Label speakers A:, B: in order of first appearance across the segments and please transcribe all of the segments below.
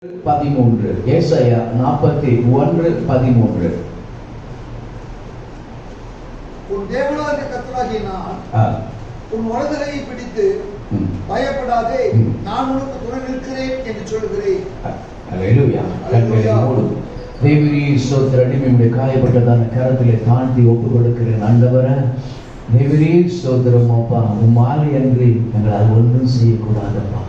A: 13 ஏசாயா 41:13.
B: உன் தேவனாகிய கர்த்தராகிய நான் உன் வலதுகையை பிடித்து பயப்படாதே, நான் உனக்கு துணை நிற்கிறேன் என்று சொல்கிறேன்.
A: அல்லேலூயா. கண்களை மூடு. தேவரீ ஸ்தோத்திரம். நம்முடைய காயப்பட்டதான கரத்திலே தாழ்த்தி ஒப்புக் கொடுக்கிறேன். ஆண்டவரே தேவரீ ஸ்தோத்திரம். அப்பா உம்மால் அன்றி எங்களால் ஒன்றும் செய்யக்கூடாதப்பா.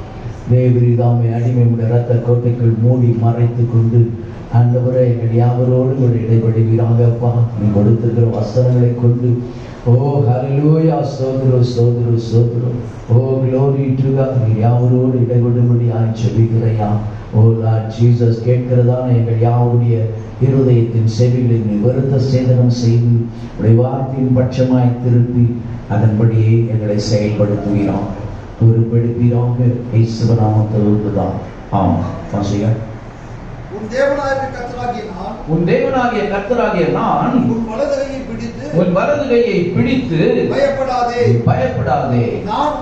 A: தேவரீ தாமே அடிமையுடைய ரத்த கோட்டைக்குள் மூடி மறைத்து கொண்டு ஆண்டவரே எங்கள் யாவரோடு ஒரு இடைவெளிவீராகப்பா நீ கொடுத்திருக்கிற வசனங்களை கொண்டு ஓ ஹல்லேலூயா ஸ்தோத்திரம் ஸ்தோத்திரம் ஸ்தோத்திரம். ஓ glory to God. நீ யாவரோடு இடைவிடும்படியாய் ஜெபிக்கிறையா. ஓ லார்ட் ஜீசஸ் கேட்கிறதான எங்கள் யாவுடைய இருதயத்தின் செவிகளை நீ வருத்த சேதனம் செய்து உடைய வார்த்தையின் பட்சமாய் திருப்பி அதன்படியே எங்களை செயல்படுத்துவீராக பொறுப்பெடுப்பீராக. இயேசுவின் நாமத்தில் தான். ஆம் வாசிங்க.
B: உன் தேவனாகிய கர்த்தராகிய நான் உன் வலது கையை பிடித்து பயப்படாதே, நான்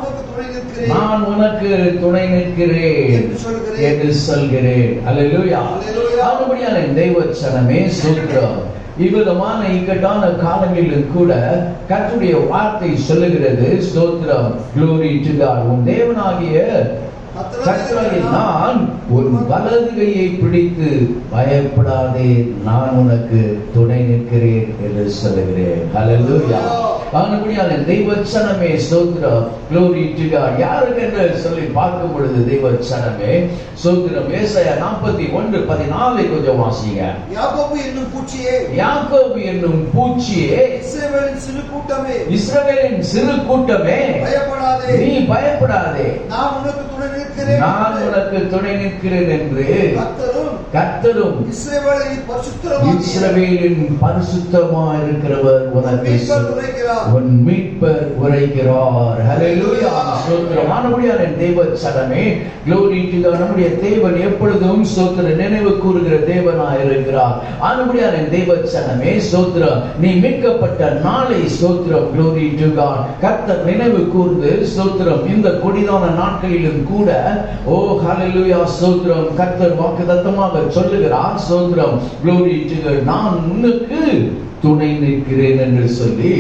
B: உனக்கு துணை நிற்கிறேன் என்று சொல்கிறேன். அல்லேலூயா. ஆனபடியால் தெய்வச்சனமே ஸ்தோத்திரம். இவ்விதமான இக்கட்டான காலங்களிலும் கூட கர்த்தருடைய வார்த்தை சொல்லுகிறது ஸ்தோத்திரம். glory to God. உன் தேவனாகிய கர்த்தராகிய நான் உன் வலது கையை பிடித்து பயப்படாதே, நான் உனக்கு துணை நிற்கிறேன் என்று சொல்லுகிறேன். அல்லேலூயா. ஆனபடியால் தெய்வச்சனமே ஸ்தோத்திரம். glory to God. யாருக்கு என்று சொல்லி பார்க்கும் பொழுது தெய்வச்சனமே ஸ்தோத்திரம். ஏசாயா 41:14 கொஞ்சம் வாசிங்க. யாக்கோபு என்னும் பூச்சியே, இஸ்ரவேலின் சிறு கூட்டமே, நீ பயப்படாதே, நான் உனக்கு துணை நிற்கிறேன் என்று கர்த்தரும் இஸ்ரவேலின் பரிசுத்தமாய் இருக்கிறவர் உனக்கு உன் மீட்பர் உரைக்கிறார். ஹல்லேலூயா. ஸ்தோத்திரம். ஆனபடியால் தேவச்சனமே glory to God. நம்முடைய தேவன் எப்பொழுதும் ஸ்தோத்திரம் நினைவு கூறுகிற தேவனாய் இருக்கிறார். ஆனபடியால் தேவச்சனமே ஸ்தோத்திரம். நீ மீட்கப்பட்ட நாளை ஸ்தோத்திரம் glory to God கர்த்தர் நினைவு கூர்ந்து ஸ்தோத்திரம் இந்த கொடிதான நாட்களிலும் கூட ஓ ஹல்லேலூயா ஸ்தோத்திரம் கர்த்தர் வாக்குத்தத்தமாக சொல்லுகிறார் ஸ்தோத்திரம் glory to God. நான் உனக்கு துணை நிற்கிறேன் என்று சொல்லி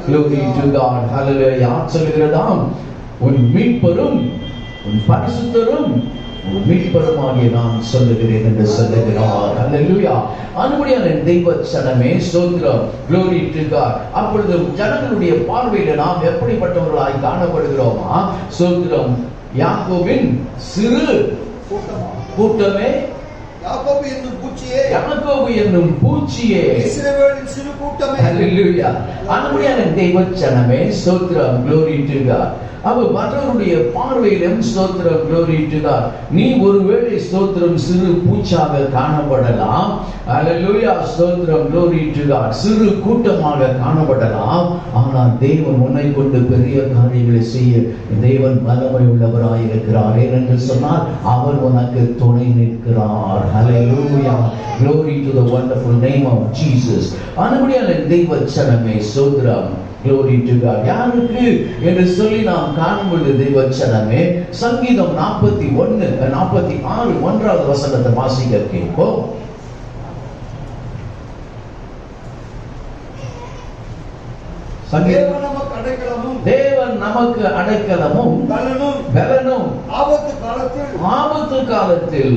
B: glory to God. ஹல்லேலூயா. சொல்லுகிறதாம் உன் மீட்பரும் உன் பரிசுத்தரும் உன் மீட்பருமாகிய நான் சொல்லுகிறேன் என்று சொல்லுகிறார். ஹல்லேலூயா. அன்புடையான தெய்வச்சனமே ஸ்தோத்திரம் glory to God. அப்பொழுது ஜனங்களுடைய பார்வையில நாம் எப்படிப்பட்டவர்களாய் காணப்படுகிறோமா ஸ்தோத்திரம். யாக்கோபின் சிறு கூட்டமே, யாக்கோபு என்னும் பூச்சியே, இஸ்ரவேலின் சிறு கூட்டமே. ஹல்லேலூயா. அன்புடையான தெய்வச்சனமே ஸ்தோத்திரம் glory to God. அவ மற்றவருடைய பார்வையிலும் ஸ்தோத்திரம் glory to God. நீ ஒருவேளை ஸ்தோத்திரம் சிறு பூச்சாக காணப்படலாம். ஹல்லேலூயா. ஸ்தோத்திரம் glory to God. சிறு கூட்டமாக காணப்படலாம். ஆனால் தேவன் உன்னை கொண்டு பெரிய காரியங்களை செய்ய தேவன் வல்லமை உள்ளவராய் இருக்கிறார். ஏனென்று சொன்னால் அவர் உனக்கு துணை நிற்கிறார். ஹல்லேலூயா. glory to the wonderful name of Jesus. அன்புடையான தெய்வச்சனமே ஸ்தோத்திரம் glory to God. யாருக்கு என்று சொல்லி நாம் காணும்பொழுது தெய்வச்சனமே சங்கீதம் 46 1வது வசனத்தை வாசிக்க கேட்போம். தேவன் நமக்கு அடைக்கலமும் பலனும் ஆபத்து காலத்தில்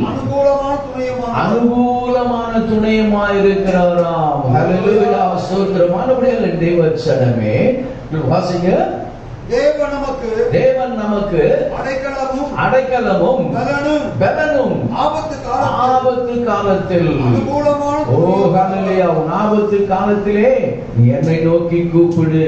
B: அனுகூலமான துணையுமாய் இருக்கிறாராம். ஹல்லேலூயா. ஸ்தோத்திரம். ஆனபடியால் தேவச்சனமே வாசிங்க. தேவன் நமக்கு அடைக்கலமும் பலனும் ஆபத்து காலத்தில். ஓ ஹல்லேலூயா. உன் ஆபத்து காலத்திலே நீ என்னை நோக்கி கூப்பிடு,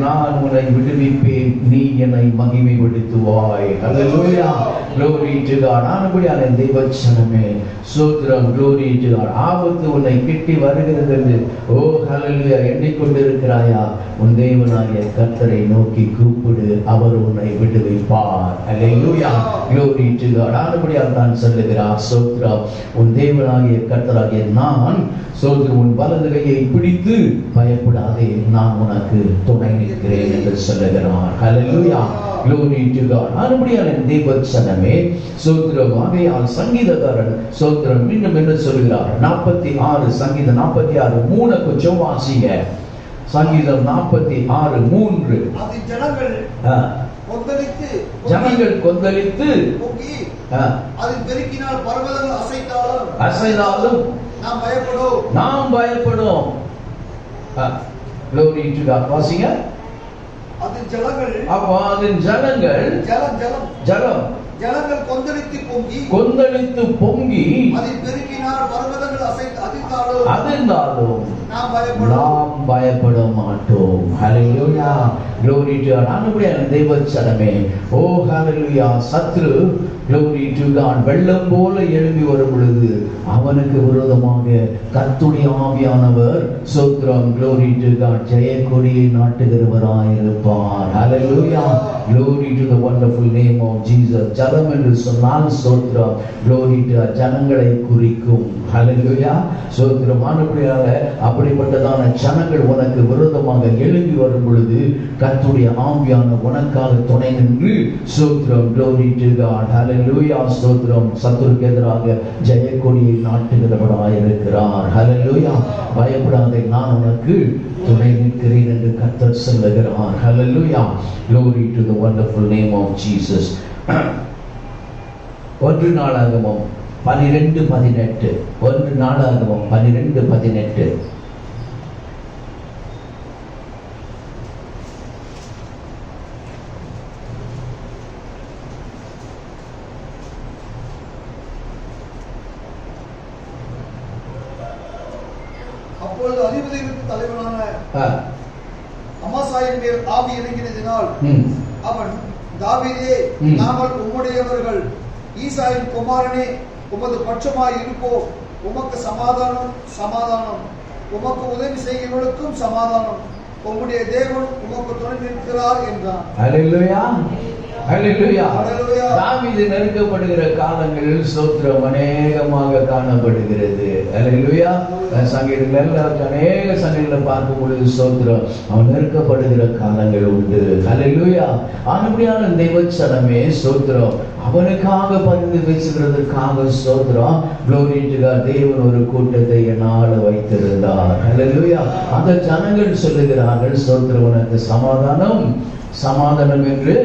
B: நான் உன்னை விடுவிப்பேன், நீ என்னை மகிமைப்படுத்துவாய். ஹல்லேலூயா. glory to God. ஆனபடியால் தெய்வச்சனமே ஸ்தோத்திரம் glory to God. ஆபத்து உன்னை கிட்டி வருகிறது என்று ஓ ஹல்லேலூயா எண்ணிக்கொண்டிருக்கிறாயா? உன் தேவனாகிய கர்த்தரை நோக்கி கூப்பிடு, அவர் உன்னை விடுவிப்பார். அல்லேலூயா. glory to God. ஆனபடியால் தான் சொல்லுகிறார் ஸ்தோத்திரம்
A: உன் தேவனாகிய கர்த்தராகிய நான் ஸ்தோத்திரம் உன் வலது கையை பிடித்து பயப்படாதே, நான் உனக்கு துணை நிற்கிறேன் என்று சொல்லுகிறார். ஹல்லேலூயா, glory to God. ஆனபடியால் தேவச்சனமே ஸ்தோத்திரம். ஆகையால் சங்கீதக்காரன் ஸ்தோத்திரம் மீண்டும் என்ன சொல்கிறார்? 46 சங்கீதம் 46 3 கொஞ்சம் வாசிங்க. சங்கீதம் 46:3.
C: அது ஜனங்கள்
A: கொந்தளித்து
C: அது பெருக்கினால் பர்வதங்கள்
A: அசைந்தாலும் நாம் பயப்படும். glory to God. வாசிங்க.
C: அது ஜனங்கள்
A: அப்போ அதன் ஜனங்கள்
C: ஜனங்கள் கொந்தளித்து பொங்கி
A: அதை
C: பெருக்கினால் பர்வதங்கள்
A: அதிர்ந்தாலும்
C: நாம்
A: பயப்பட மாட்டோம். ஹல்லேலூயா, glory to God. ஆனபடியால் தேவச்சனமே, ஓ ஹல்லேலூயா, சத்ரு glory to God வெள்ளம் போல எழும்பி வரும் பொழுது அவனுக்கு விரோதமாக கர்த்தருடைய ஆவியானவர் ஸ்தோத்திரம் glory to God ஜெயக்கொடியை நாட்டுகிறவராயிருப்பார். Hallelujah, glory to the wonderful name of Jesus. ஜலம் என்று சொன்னால் ஸ்தோத்திரம் glory to God ஜனங்களை குறிக்கும். ஹல்லேலூயா, ஸ்தோத்திரம். ஆனபடியால் அப்படிப்பட்டதான ஜனங்கள் உனக்கு விரோதமாக எழும்பி வரும் பொழுது கர்த்தருடைய ஆவியானவர் உனக்காக துணை நின்று ஸ்தோத்திரம் glory to God. ஹல்லேலூயா, ஸ்தோத்திரம். சத்துருக்கு எதிராக ஜெயக்கொடியை நாட்டுகிறவராயிருக்கிறார். ஹல்லேலூயா, பயப்படாதே, நான் உனக்கு துணை நிற்கிறேன் என்று கர்த்தர் சொல்லுகிறார். ஹல்லேலூயா, glory to the wonderful name of Jesus. 1 நாளாகமம் 12:18. 1 நாளாகமம் 12:18.
C: அப்பொழுது அதிபதிகளுக்கு தலைவனான அமாசாயின் மேல் ஆவி இறங்கினதினால் அவன், தாவீதே, நாங்கள் உம்முடையவர்கள், ஈசாயின் குமாரனே, உமது பட்சமாய் இருப்போம், உமக்கு சமாதானம் சமாதானம், உமக்கு உதவி செய்கிறவர்களுக்கும் சமாதானம், உம்முடைய தேவன் உமக்கு துணை நிற்கிறார் என்றான்.
A: ஹல்லேலூயா, ஹல்லேலூயா.
C: ஹல்லேலூயா.
A: தாவீது நெருக்கப்படுகிற காலங்களில் ஸ்தோத்திரம் அநேகமாக காணப்படுகிறது. ஹல்லேலூயா. சங்கீதங்கள் எல்லாரும் அநேக சங்கீதங்களை பார்க்கும் பொழுது ஸ்தோத்திரம் அவன் நெருக்கப்படுகிற காலங்கள் உண்டு. ஹல்லேலூயா. ஆனபடியான தேவச்சனமே ஸ்தோத்திரம் அவனுக்காக பரிந்து பேசுகிறதற்காக ஸ்தோத்திரம் glory to God தேவன் ஒரு கூட்டத்தை என்னால வைத்திருந்தார். ஹல்லேலூயா. அந்த ஜனங்கள் சொல்லுகிறார்கள் ஸ்தோத்திரம் உனக்கு சமாதானம் சமாதானம் என்று.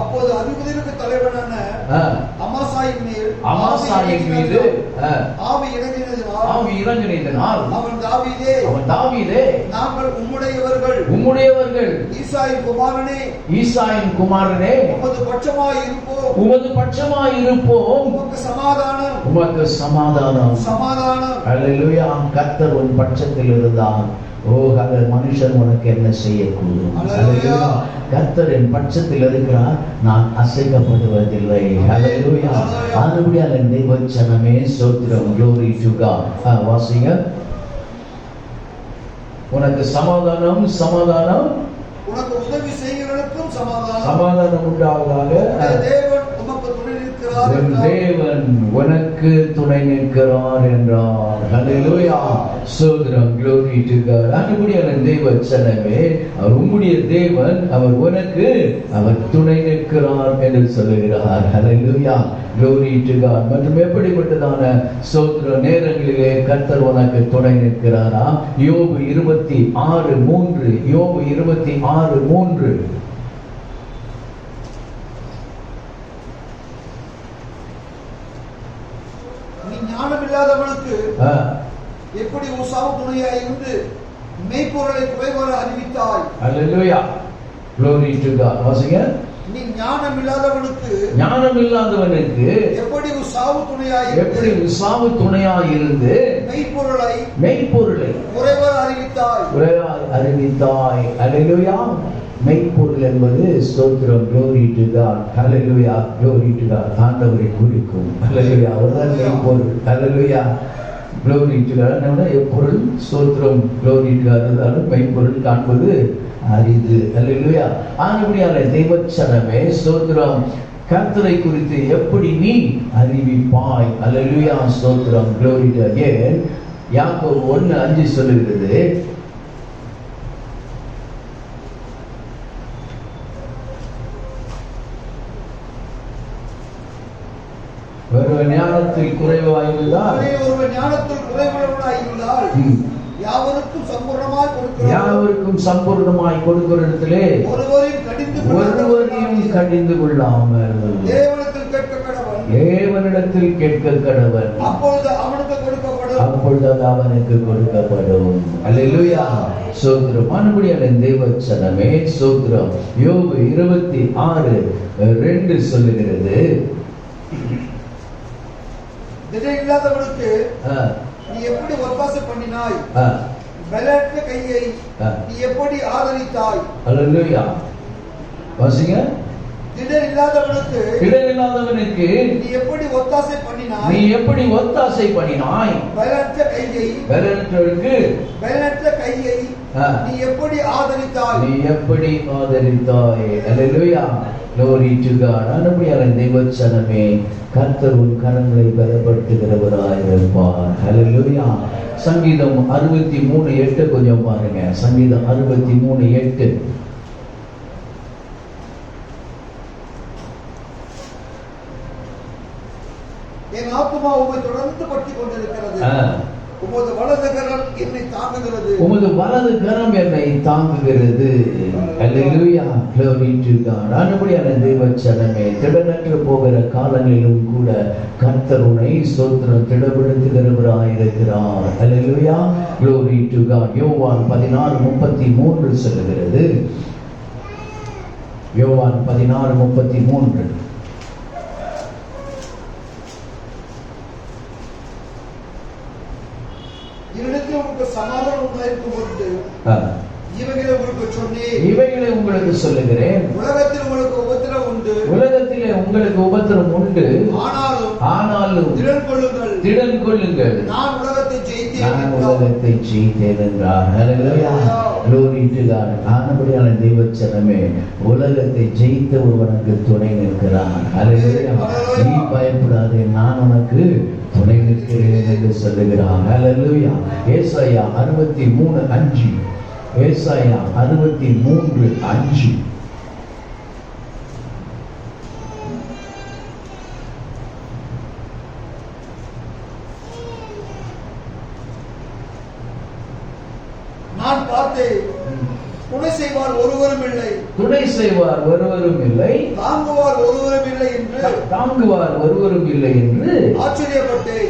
C: அப்போது அதிபதிகளுக்கு தலைவனான அமாசாயின் மீது ஆவி இறங்கினதினால் அவன், தாவீதே, நாங்கள் உம்முடையவர்கள், ஈசாயின் குமாரனே, உமது பட்சமாய் இருப்போம்,
A: உமக்கு சமாதானம். ஹல்லேலூயா. கர்த்தர் உன் பட்சத்தில் இருந்தார். ஓ மனுஷன் உனக்கு என்ன செய்யக்கூடும்? கர்த்தர் என் பட்சத்தில் இருக்கிறார், நான் அசைக்கப்படுவதில்லை. ஹல்லேலூயா. ஆனபடியால் தேவச்சனமே ஸ்தோத்திரம் glory to God. வாசிங்க. உனக்கு சமாதானம் சமாதானம்,
C: உனக்கு உதவி செய்கிறவர்களுக்கும்
A: சமாதானம் உண்டாவதாக. தேவன் உனக்கு துணை நிற்கிறார் என்றார். ஹல்லேலூயா, ஸ்தோத்திரம் glory to God. ஆனபடியால் தேவச்சனமே, அவர் உம்முடைய தேவன், அவர் உனக்கு அவர் துணை நிற்கிறார் என்று சொல்லுகிறார். ஹல்லேலூயா, glory to God. மற்றும் எப்படிப்பட்டதான ஸ்தோத்திர நேரங்களிலே கர்த்தர் உனக்கு துணை நிற்கிறாரா? யோபு 26:3. யோபு 26:3.
C: ஞானமில்லாதவனுக்கு எப்படி உசாவு துணையாய் இருந்து மெய்ப்பொருளை குறைவாக அறிவித்தாய்.
A: ஹல்லேலூயா, glory to God. வாசிங்க.
C: நீ ஞானமில்லாதவனுக்கு எப்படி உசாவு துணையாய் இருந்து மெய்ப்பொருளை குறைவாக
A: அறிவித்தாய். ஹல்லேலூயா. மெய்ப்பொருள் என்பது ஸ்தோத்திரம் glory to God. Hallelujah, glory to God. ஆண்டவரை குறிக்கும். ஹல்லேலூயா, அவர்தான் மெய்ப்பொருள். ஹல்லேலூயா, glory to God. நம்முடைய எப்பொருள் ஸ்தோத்திரம் glory to God. அதாவது மெய்ப்பொருள் காண்பது அரிது. ஹல்லேலூயா. ஆனபடியால் தேவச்சனமே ஸ்தோத்திரம் கர்த்தரை குறித்து எப்படி நீ அறிவிப்பாய்? அல்லேலூயா, ஸ்தோத்திரம், glory to again. யாக்கோபு 1:5 சொல்லுகிறது, ஒருவன் ஞானத்தில் குறைவாயிருந்தால்
C: யாவருக்கும்
A: சம்பூர்ணமாய் கொடுக்கிற இடத்திலே ஒருவரையும் கடிந்து கொள்ளாமல் தேவனிடத்தில் கேட்க கடவன்,
C: அப்பொழுது
A: அவனுக்கு கொடுக்கப்படும். அல்லேலூயா, ஸ்தோத்திரம். மறுபடியும் தேவ சனமே ஸ்தோத்திரம். யோபு 26:2 சொல்லுகிறது,
C: இல்லாதவனுக்கு நீ எப்படி ஒத்தாசை பண்ணினாய், பலத்த கையை நீ எப்படி ஆதரித்தாய்.
A: அல்லேலூயா. வாசிங்க.
C: திடன் இல்லாதவனுக்கு நீ எப்படி ஒத்தாசை பண்ணினாய், பலத்த கையை நீ எப்படி ஆதரித்தாய்.
A: அல்லேலூயா, glory to God. அன்புள்ள தேவச்சனமே, கர்த்தர் உன் கரங்களை பலப்படுத்துகிறவராய் இருப்பார். அல்லேலூயா. சங்கீதம் 63:8 கொஞ்சம் பாருங்க. சங்கீதம் 63:8.
C: என் ஆத்துமா உம்மை தொடர்ந்து பற்றிக் கொண்டிருக்கிறது, உமது வலது கரம் என்னை தாங்குகிறது.
A: அல்லேலூயா, glory to God. அன்புள்ள தேவச்சனமே, திடனற்று போகிற காலங்களிலும் கூட கர்த்தர் உன்னை ஸ்தோத்திரம் திடப்படுத்துகிறவராய் இருக்கிறார். அல்லேலூயா, glory to God. யோவான் 16:33 சொல்லுகிறது. யோவான் 16:33.
C: சமாதானம் உண்டாயிருக்கும் பொருட்டு
A: இவைகளை உங்களுக்கு சொல்லுகிறேன்.
C: உலகத்தில் உங்களுக்கு உபத்திரம் உண்டு,
A: ஆனாலும் திடன் கொள்ளுங்கள், நான் உலகத்தை ஜெயித்தேன் என்றார். அல்லேலூயா, glory to God. ஆனபடியான தேவச்சனமே, உலகத்தை ஜெயித்த ஒருவனுக்கு துணை நிற்கிறான். அல்லேலூயா. நீ பயப்படாதே, நான் உனக்கு துணை நிற்கிறேன் என்று சொல்லுகிறான். அல்லேலூயா. ஏசாயா 63:5. ஏசாயா 63:5.
C: நான் பார்த்தேன், துணை செய்வார் ஒருவரும் இல்லை, தாங்குவார் ஒருவரும் இல்லை என்று ஆச்சரியப்பட்டேன்.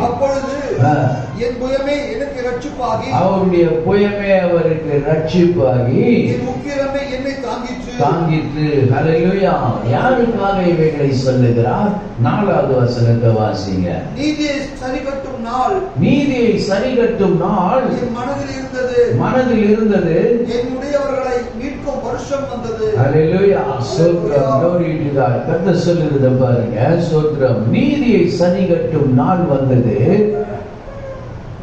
C: அப்பொழுது என் புயமே எனக்கு ரட்சிப்பாகி,
A: அவருடைய புயமே அவருக்கு ரட்சிப்பாகி,
C: என் உக்கிரமே என்னை
A: தாங்கிற்று. அல்லேலூயா. யாருக்காக இவைகளை சொல்லுகிறார்? 4வது வசனத்தை வாசிங்க.
C: நீதியை சரிகட்டும் நாள் என் மனதில் இருந்தது, என்னுடையவர்களை மீட்கும் வருஷம் வந்தது.
A: அல்லேலூயா, ஸ்தோத்திரம், glory to God. கர்த்தர் சொல்லுகிறத பாருங்க, ஸ்தோத்திரம். நீதியை சரிகட்டும் நாள் வந்தது,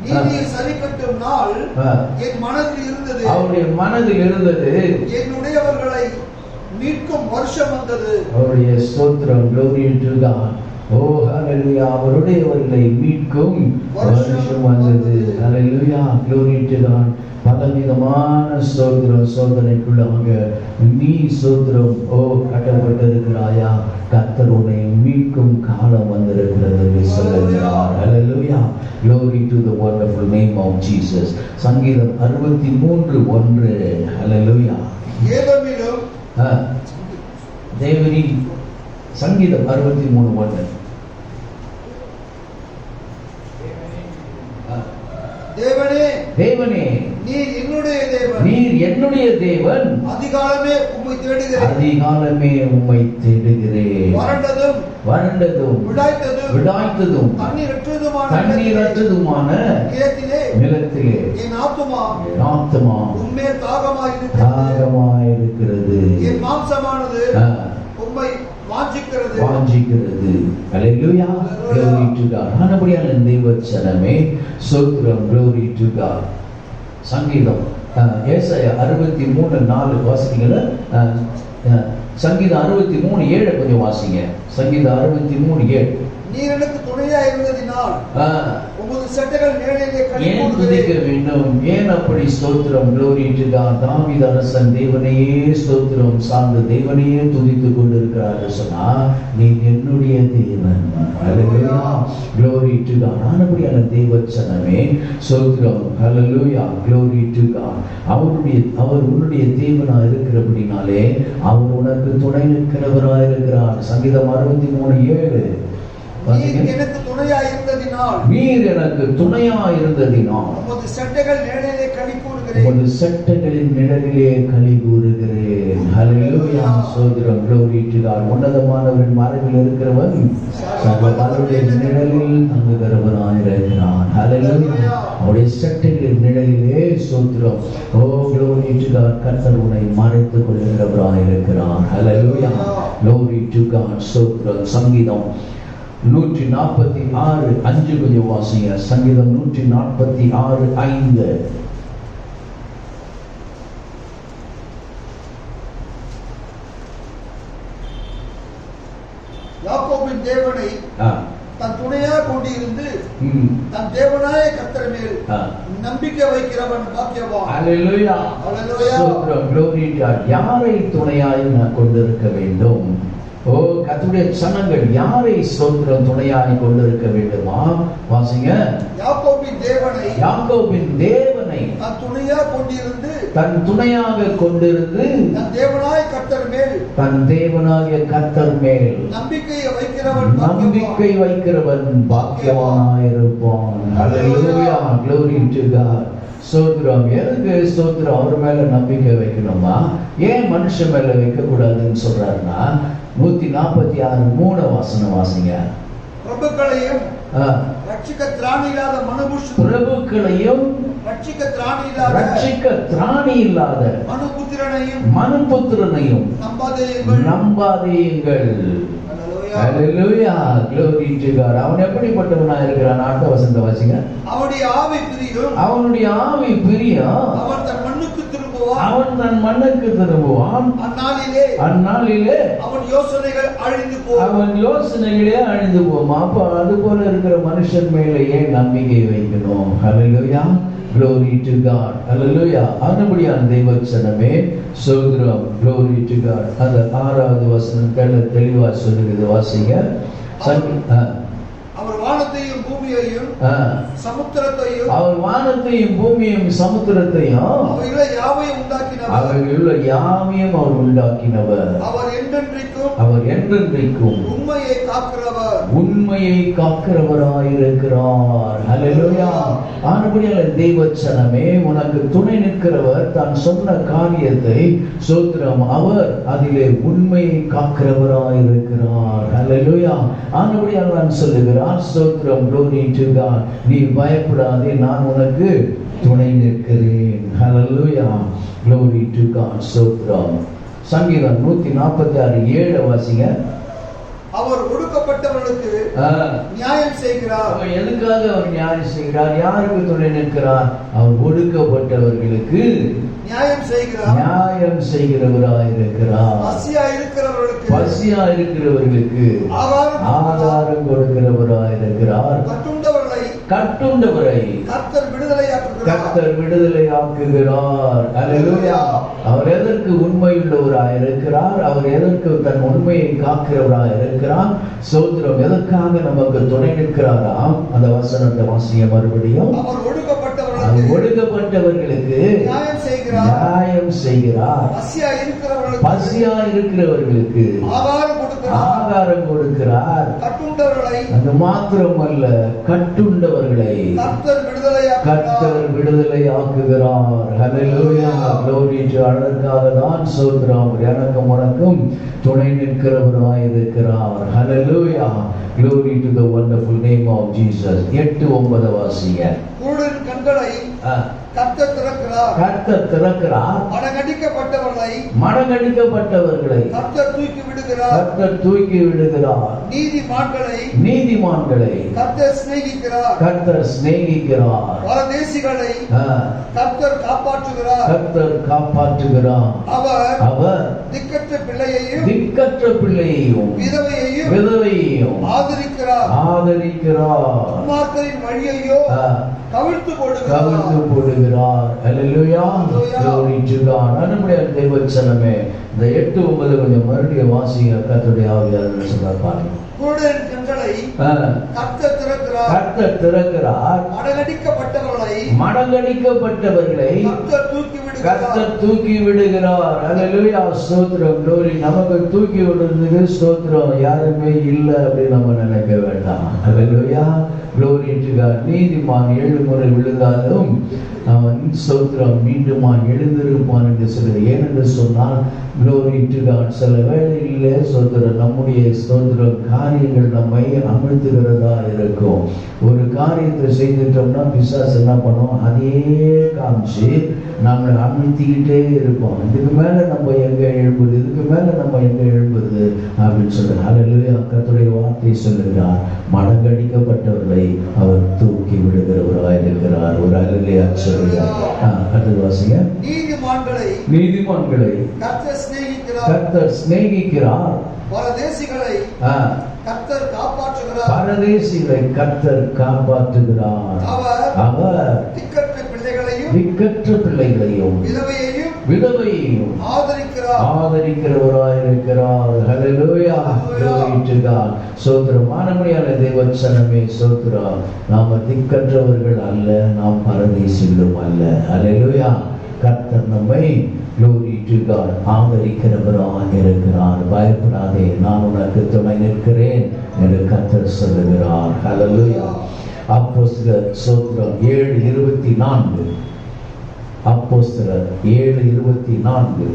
C: நீதியை சரிகட்டும் நாள் என் மனதில் இருந்தது,
A: அவருடைய மனதில் இருந்தது,
C: என்னுடையவர்களை மீட்கும் வருஷம் வந்தது.
A: அவருடைய ஸ்தோத்திரம், glory to God. ஓ ஹalleluya, அவருடையவர்களை மீட்கும் வருஷம் வந்தது. ஹalleluya, glory to God. பலவிதமான ஸ்தோத்திரம் சோதனைக்குள்ளாக நீ ஸ்தோத்திரம் கட்டப்பட்டிருக்கிறாயா? கர்த்தர் உன்னை மீட்கும் காலம் வந்திருக்கிறது என்று சொல்லுகிறார். ஹalleluya, glory to the wonderful name of Jesus. சங்கீதம் 63:1. ஹalleluya.
C: ஏதோமிலும்
A: தேவனி சங்கீதம் 63:1. தேவனே
C: நீர்
A: என்னுடைய தேவன்,
C: அதிகாலமே
A: உம்மை தேடுகிறேன். வறண்டதும் விடாய்த்ததும் தண்ணீரற்றதுமான நிலத்திலே
C: என் ஆத்துமா
A: உம்மேல் தாகமாயிருக்கிறது.
C: என் மாம்சமானது உம்மை வாஞ்சிக்கிறது.
A: ஹalleluya, glory to God. ஆனபடியால் தேவச்சனமே ஸ்தோத்திரம், glory to God. சங்கீதம் ஏசாயா 63:4 வாசிக்கிறீங்களா?
B: சங்கீதம் 63:7 கொஞ்சம் வாசிங்க. சங்கீதம் 63:7.
C: நீர் எனக்கு துணையா இருந்ததினால் உமது சட்டைகள் நிழலிலே களி
B: ஏன்
C: கூறுகிறேன்.
B: துதிக்க வேண்டும்? ஏன் அப்படி ஸ்தோத்திரம்? glory to God. தாவீது அரசன் தேவனையே ஸ்தோத்திரம் சார்ந்த தேவனையே துதித்துக் கொண்டிருக்கிறார்கள் சொன்னா, நீ என்னுடைய தேவன். ஹalleluya, glory to God. ஆனபடியான தேவச்சனமே ஸ்தோத்திரம். ஹalleluya, glory to God. அவர் உன்னுடைய தேவனா இருக்கிறபடினாலே அவர் உனக்கு துணை நிற்கிறவராய் இருக்கிறார். சங்கீதம் 63:7.
C: நீர் எனக்கு துணையா இருந்ததினால்
B: நீர் எனக்கு துணையா இருந்ததினால்
C: உமது சட்டைகள் நிழலிலே களி கூறுகிறேன்.
B: உமது சட்டைகளின் நிழலிலே களி கூறுகிறேன். ஹalleluya, ஸ்தோத்திரம். glory to God. உன்னதமானவரின் மறைவில் இருக்கிறவன் சர்வ வல்லவருடைய நிழலில் தங்குகிறவனாய் இருக்கிறான். ஹalleluya, அவருடைய சட்டைகளின் நிழலிலே ஸ்தோத்திரம். ஓ glory to God. கர்த்தர் உன்னை மறைத்துக் கொள்கிறவராய் இருக்கிறார். ஹalleluya, glory to God. ஸ்தோத்திரம். சங்கீதம் 146:5 கொஞ்சம் வாசிங்க. சங்கீதம் 146:5.
C: யாக்கோபின் தேவனை தன் துணையாக கொண்டிருந்து தன் தேவனாய கர்த்தர் மேல் நம்பிக்கை வைக்கிறவன் பாக்கியவான்.
B: ஹalleluya, ஸ்தோத்திரம். glory to God. யாரை துணையாய் நான் கொண்டிருக்க வேண்டும்? ஓ கர்த்தருடைய சனங்கள் யாரை ஸ்தோத்திரம் துணையாய் கொண்டிருக்க வேண்டுமா? வாசிங்க. யாக்கோபின் தேவனை
C: தன் துணையாக கொண்டிருந்து
B: தன் துணையாக கொண்டிருந்து
C: தன் தேவனாய கர்த்தர் மேல்
B: தன் தேவனாகிய கர்த்தர் மேல்
C: நம்பிக்கை
B: வைக்கிறவன் பாக்கியவானாயிருப்பான். ஹalleluya, glory to God. ஸ்தோத்திரம். எதுக்கு ஸ்தோத்திரம்? அவர் மேல நம்பிக்கை வைக்கணுமா? ஏன் மனுஷன் மேல வைக்க கூடாதுன்னு சொல்றாருன்னா, 146:3 வசனம் வாசிங்க.
C: பிரபுக்களையும் ரட்சிக்க திராணி இல்லாத
B: மனுபுத்திரனையும் நம்பாதேயுங்கள். ஹalleluya, glory to God. அவன் எப்படிப்பட்டவனா இருக்கிறான்? அடுத்த வசனத்தை வாசிங்க. அவனுடைய ஆவி பிரியும். அவன் தன் மண்ணுக்கு திரும்புவான். அந்நாளிலே அவன் யோசனைகளே அழிந்து போகும். அப்ப அது போல இருக்கிற மனுஷன் மேல ஏன் நம்பிக்கை வைக்கணும்? ஹalleluya, glory to God. ஹalleluya, ஆனபடியான தெய்வச்சனமே ஸ்தோத்திரம். glory to God. அந்த 6வது வசனம் தெளிவா சொல்லுகிறது. வாசிங்க.
C: அவர் வானத்தையும் பூமியையும் சமுத்திரத்தையும் அவைகளை யாவையும் அவர் உண்டாக்கினவர். அவர் என்றென்றைக்கும் உண்மையை காக்கிறவராயிருக்கிறார். ஹalleluya, ஆனபடியால் தெய்வச்சனமே உனக்கு துணை நிற்கிறவர் தான் சொன்ன காரியத்தை ஸ்தோத்திரம் அவர் அதிலே உண்மையை காக்கிறவராயிருக்கிறார். ஹalleluya, ஆனபடியால் நான் சொல்லுகிறேன் ஸ்தோத்திரம். glory to God. நீ பயப்படாதே, நான் உனக்கு துணை நிற்கிறேன். ஹalleluya, glory to God. ஸ்தோத்திரம். சங்கீதம் 146:7 வாசிங்க. அவர் ஒடுக்கப்பட்டவர்களுக்கு நியாயம் செய்கிறார்.
B: எதுக்காக அவர் நியாயம் செய்கிறார்? யாருக்கு துணை நிற்கிறார்? அவர் ஒடுக்கப்பட்டவர்களுக்கு நியாயம் செய்கிறவராயிருக்கிறார். பசியா இருக்கிறவர்களுக்கு ஆகாரம் கொடுக்கிறவராயிருக்கிறார். கட்டுண்டவரை கர்த்தர் விடுதலையாக்குகிறார். ஹalleluya, அவர் எதற்கு உண்மையுள்ளவராயிருக்கிறார்? அவர் எதற்கு தன் உண்மையை காக்கிறவராயிருக்கிறார்? ஸ்தோத்திரம். எதற்காக நமக்கு துணை நிற்கிறாராம்? அந்த வசனத்தை வாசிங்க மறுபடியும். ஒடுக்கப்பட்டவர்களுக்கு நியாயம் செய்கிறார். பசியா இருக்கிறவர்களுக்கு ஆகாரம் கொடுக்கிறார். அது மாத்திரமல்ல, கட்டுண்டவர்களை கர்த்தர் விடுதலையாக்குகிறார். ஹalleluya, glory to God. அதற்காக தான் ஸ்தோத்திரம். எனக்கும் உனக்கும் துணை நிற்கிறவராயிருக்கிறார். ஹalleluya, glory to the wonderful name of Jesus. 8-9 வாசிங்க.
C: கண்களை கர்த்தர் திறக்கிறார். திறக்கிறார்.
B: கர்த்தர் திறக்கிறார்.
C: மடங்கடிக்கப்பட்டவர்களை
B: கர்த்தர் தூக்கி விடுகிறார்.
C: கர்த்தர் தூக்கி விடுகிறார்.
B: நீதிமான்களை
C: கர்த்தர் சிநேகிக்கிறார்.
B: கர்த்தர் சிநேகிக்கிறார்.
C: பரதேசிகளை கர்த்தர் காப்பாற்றுகிறார்.
B: கர்த்தர் காப்பாற்றுகிறார். அவர்
C: திக்கற்ற பிள்ளையையும்
B: விதவையையும்
C: ஆதரிக்கிறார். துன்மார்க்கரின் வழியையோ கவிழ்த்து
B: போடுகிறார். ஹல்லேலூயா. Glory to God. நம்முடைய தேவச்சனமே இந்த 8, 9 கொஞ்சம் மறுபடியும் வாசிங்க. கர்த்தருடைய ஆவியானவர் சொல்றார் பாருங்க.
C: குருடரின் கண்களை கர்த்தர் திறக்கிறார். மடங்கடிக்கப்பட்டவர்களை கர்த்தர் தூக்கி விடுகிறார்.
B: ஹல்லேலூயா. ஸ்தோத்திரம். Glory. நமக்கு தூக்கி விடுறதுக்கு ஸ்தோத்திரம் யாருமே இல்லை அப்படின்னு நம்ம நினைக்க வேண்டாம். ஹல்லேலூயா. Glory to God. நீதிமான் 7 முறை விழுந்தாலும் அவன் ஸ்தோத்திரம் மீண்டுமான் எழுந்திருப்பான் என்று சொல்லுது. ஏனென்று சொன்னால் Glory to God. சில வேளையிலே ஸ்தோத்திரம் நம்முடைய ஸ்தோத்திரம் காரியங்கள் நம்மை அமிழ்த்துகிறதா இருக்கும். ஒரு காரியத்தை செய்துட்டோம்னா பிசாசு என்ன பண்ணும், அதே காமிச்சு நம்மளை அமிழ்த்திக்கிட்டே இருப்போம். இதுக்கு மேல நம்ம எங்க எழுப்புது அப்படின்னு சொல்றாரு. ஹல்லேலூயா. கர்த்தருடைய வார்த்தை சொல்லுகிறார், மடங்கடிக்கப்பட்டவர்களை அவர் தூக்கி விடுகிறவராய் இருக்கிறார். ஒரு ஹல்லேலூயா சொல்லுகிறார். அடுத்து வாசிங்க. நீதிமான்களை கர்த்தர் சிநேகிக்கிறார்.
C: பரதேசிகளை கர்த்தர் காப்பாற்றுகிறார். அவர் திக்கற்ற பிள்ளைகளையும் விதவையையும் ஆதரிக்கிறவராய் இருக்கிறார். ஹல்லேலூயா. Glory to God. ஸ்தோத்திரம். மானமணியான தேவச்சனமே ஸ்தோத்திரம். நாம திக்கற்றவர்கள் அல்ல, நாம் பரதேசிகளும் அல்ல. ஹல்லேலூயா. கர்த்தர் நம்மை Glory to God ஆதரிக்கிறவராக இருக்கிறார். பயப்படாதே, நான் உனக்கு துணை நிற்கிறேன் என்று கர்த்தர் சொல்லுகிறார். ஹல்லேலூயா. அப்போஸ்தலர் ஸ்தோத்திரம் 7:24. அப்போஸ்தலர் 7:24.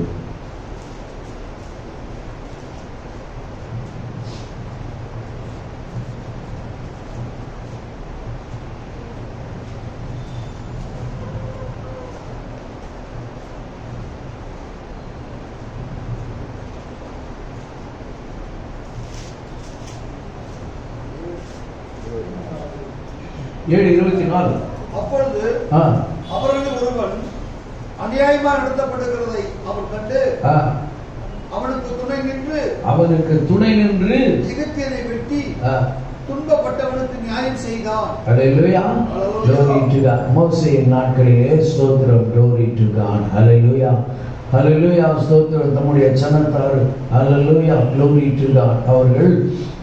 C: அப்பொழுது அவர்களில் ஒருவன் அநியாயமாக நடத்தப்படுகிறதை அவர் கண்டு அவனுக்கு துணை நின்று எகிப்தியனை வெட்டி துன்பப்பட்டவனுக்கு நியாயம் செய்தான்.
B: ஹல்லேலூயா. Glory to God. மோசேயின் நாட்களிலே ஸ்தோத்திரம். Glory to God. ஹல்லேலூயா. ஹல்லேலூயா. ஸ்தோத்திரம். நம்முடைய ஜனத்தார் ஹல்லேலூயா. Glory to God. அவர்கள்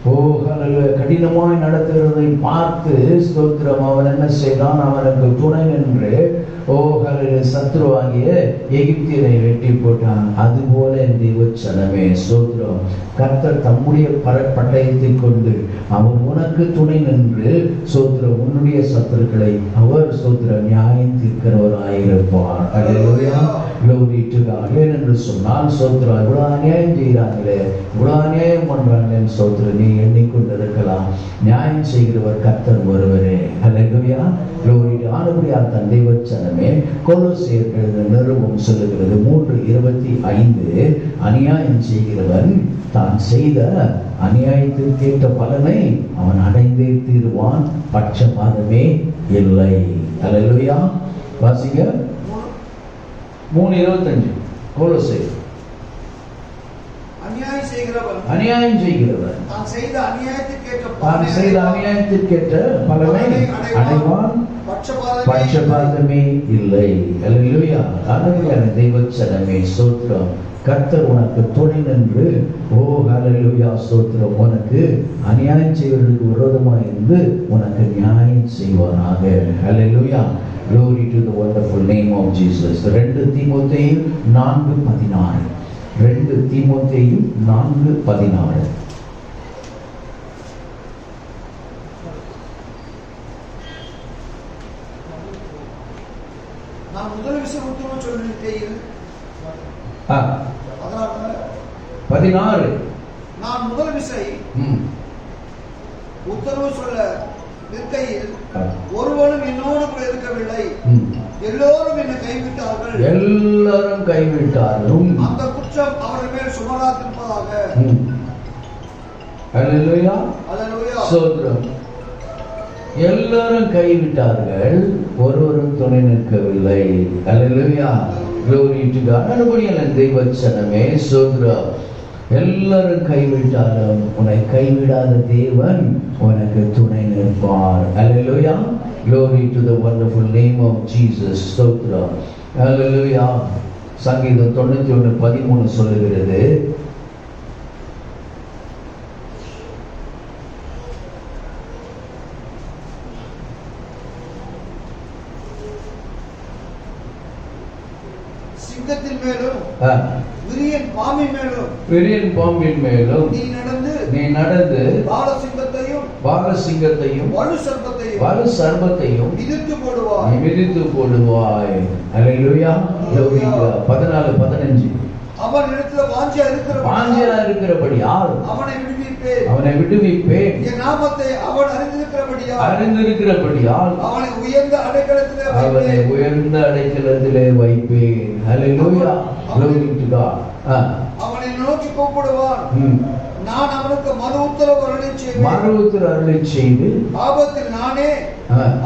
B: ஹல்லேலூயா கடினமாய் நடத்துகிறதை பார்த்து ஸ்தோத்திரம் அவன் என்ன செய்தான், அவனுக்கு துணை நின்று ஹல்லேலூயா சத்ருவாகிய எகிப்தியரை வெட்டி போட்டான். அதுபோல தேவச்சனமே ஸ்தோத்திரம் கர்த்தர் தம்முடைய பட்டயத்தை கொண்டு அவர் உனக்கு துணை நின்று ஸ்தோத்திரம் உன்னுடைய சத்துருக்களை அவர் ஸ்தோத்திரம் நியாயம் தீர்க்கிறவராயிருப்பார். ஹல்லேலூயா. Glory to God. ஏனென்று சொன்னால் ஸ்தோத்திரம் இவ்வளவு அநியாயம் செய்கிறாங்களே, இவ்வளவு அநியாயம் பண்றாங்களே ஸ்தோத்திரம் நீ எண்ணிக்கொண்டிருக்கலாம். நியாயம் செய்கிறவர் கர்த்தர் ஒருவரே. ஹல்லேலூயா. Glory to God. ஆனபடியால் தன் தேவச்சனமே கொலோசியர் எழுதின நிருபம் சொல்லுகிறது 3:25 அநியாயம் செய்கிறவன் தான் செய்த அநியாயத்திற்கேற்ற பலனை அவன் அடைந்தே தீருவான், பட்சபாதமே இல்லை. ஹல்லேலூயா. வாசிங்க 3:25 கொலோசியர். அநியாயம் செய்கிறவன் தான் செய்த அநியாயத்திற்கேற்ற பலனை அடைவான், பட்சபாதமே இல்லை. ஹல்லேலூயா. ஆனபடியால் தேவச்சனமே ஸ்தோத்திரம் கர்த்தர் உனக்கு துணை நின்று ஹல்லேலூயா ஸ்தோத்திரம் உனக்கு அநியாயம் செய்வதற்கு விரோதமாக இருந்து உனக்கு நியாயம் செய்வாராக. ஹல்லேலூயா. Glory to the wonderful name of Jesus. 2 தீமோத்தேயு 4:16. 2 தீமோத்தேயு 4:16.
C: நான் முதல் விஷயம் உத்தரவு சொல்லிருக்கையில்
B: 16
C: நான் முதல் விஷயம் உத்தரவு சொல்ல நிற்கையில் ஒருவனும் என்னோடு கூட இருக்கவில்லை. எல்லோரும் என்னை கைவிட்டார்கள்.
B: எல்லாரும் கைவிட்டாலும்
C: அந்த குற்றம் அவர்கள் மேல் சுமராதிருப்பதாக.
B: அல்லேலூயா.
C: அல்லேலூயா.
B: ஸ்தோத்திரம். எல்லாரும் கைவிட்டார்கள், ஒருவரும் துணை நிற்கவில்லை. அல்லேலூயா. glory to God. அனுபவியான தெய்வ சனமே ஸ்தோத்திரம். எல்லாரும் கைவிட்டாலும் உன்னை கைவிடாத தேவன் உனக்கு துணை நிற்பார். அல்லேலூயா. glory to the wonderful name of Jesus. ஸ்தோத்திரம். அல்லேலூயா. சங்கீதம் 91:13 சொல்லுகிறது,
C: சிங்கத்தின் மேலும் விரியன் பாம்பின் மேலும் நீ நடந்து பாலசிங்கத்தையும் வலு சர்ப்பத்தையும்
B: மிதித்து போடுவாய். அல்லேலூயா. 14-15
C: அவன் இடத்துல
B: வாஞ்சையா இருக்கிறபடியால் அவனை விடுவிப்பேன்.
C: என் நாமத்தை அவன்
B: அறிந்திருக்கிறபடியால்
C: அவனை உயர்ந்த
B: அடைக்கலத்திலே வைப்பேன். அல்லேலூயா. glory to God.
C: அவனை நோக்கி கூப்பிடுவான், நான் அவனுக்கு மறு உத்தரவு அருளி செய்து ஆபத்தில் நானே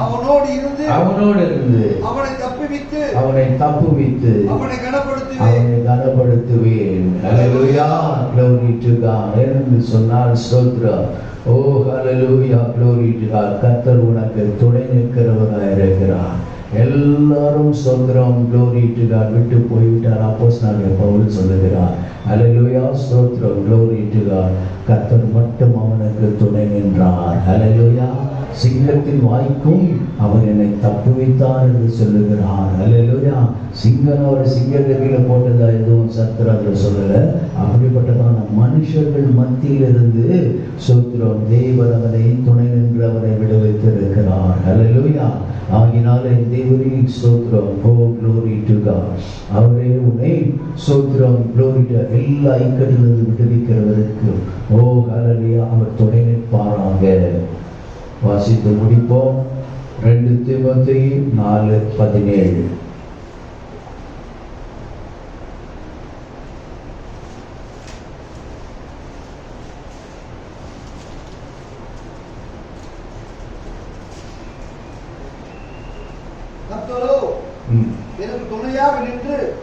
C: அவனோடு இருந்து அவனை தப்புவித்து அவனை கனப்படுத்துவேன். அல்லேலூயா. glory to God. என்று சொன்னால் ஸ்தோத்திரம். ஓ ஹல்லேலூயா. glory to God. கர்த்தர் உனக்கு துணை நிற்கிறவராய் இருக்கிறார். எல்லாரும் ஸ்தோத்திரம். glory to God. விட்டு போய்விட்டார் அப்போஸ்தலனாகிய பவுல் சொல்லுகிறார். அல்லேலூயா. ஸ்தோத்திரம். glory to God. கர்த்தர் மட்டும் அவனுக்கு துணை நின்றார். அல்லேலூயா. சிங்கத்தின் வாய்க்கும் அவர் என்னை தப்புவித்தார் என்று சொல்லுகிறார். அல்லேலூயா. சிங்கம் அவர் சிங்கத்தில போட்டதா எதுவும் சத்திரத்துல சொல்லல. அப்படிப்பட்டதான மனுஷர்கள் மத்தியிலிருந்து ஸ்தோத்திரம் தேவன் அவனை துணை நின்று அவரை விடுவித்திருக்கிறார். அல்லேலூயா. ஆகினாலே தேவனே ஸ்தோத்திரம். ஓ glory to God. அவரே உன்னை ஸ்தோத்திரம் glory to எல்லா இக்கட்டிலிருந்து விடுவிக்கிறவருக்கு ஓ ஹல்லேலூயா அவர் துணை நிற்பாராக. வாசித்து முடிப்போம். 2 தீமோத்தேயு 4:17.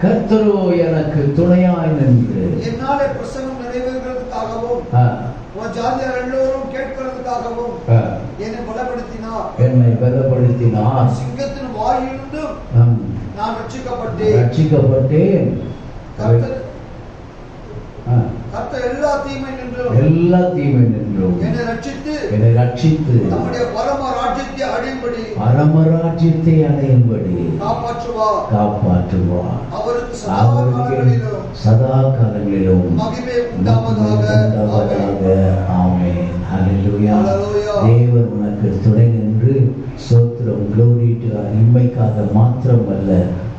C: கர்த்தரோ எனக்கு துணையாய் நின்று என்னாலே பிரசங்கம் நிறைவேறுவதற்காகவும் ஜாதியார் எல்லோரும் கேட்கிறதுக்காகவும் என்னை பலப்படுத்தினார். சிங்கத்தின் வாயிலிருந்தும் நான் ரட்சிக்கப்பட்டேன். கர்த்தர் எல்லா தீமை நின்றும் என்னை ரட்சித்து நம்முடைய பரம ராஜ்யத்தை அடையும்படி காப்பாற்றுவார். அவருக்கு சதா காலங்களிலும் மகிமை உண்டாவதாக. ஆமென். ஹல்லேலூயா. தேவன் உனக்கு துணை நின்று ஸ்தோத்திரம் glory to God. இம்மைக்காக மாத்திரமல்ல,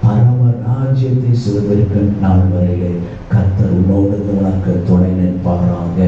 C: பரம ராஜ்யத்தை சுதந்திரிக்கும் நாள் வரையிலே கர்த்தர் உன்னோடு உனக்கு துணை நிற்பாராக.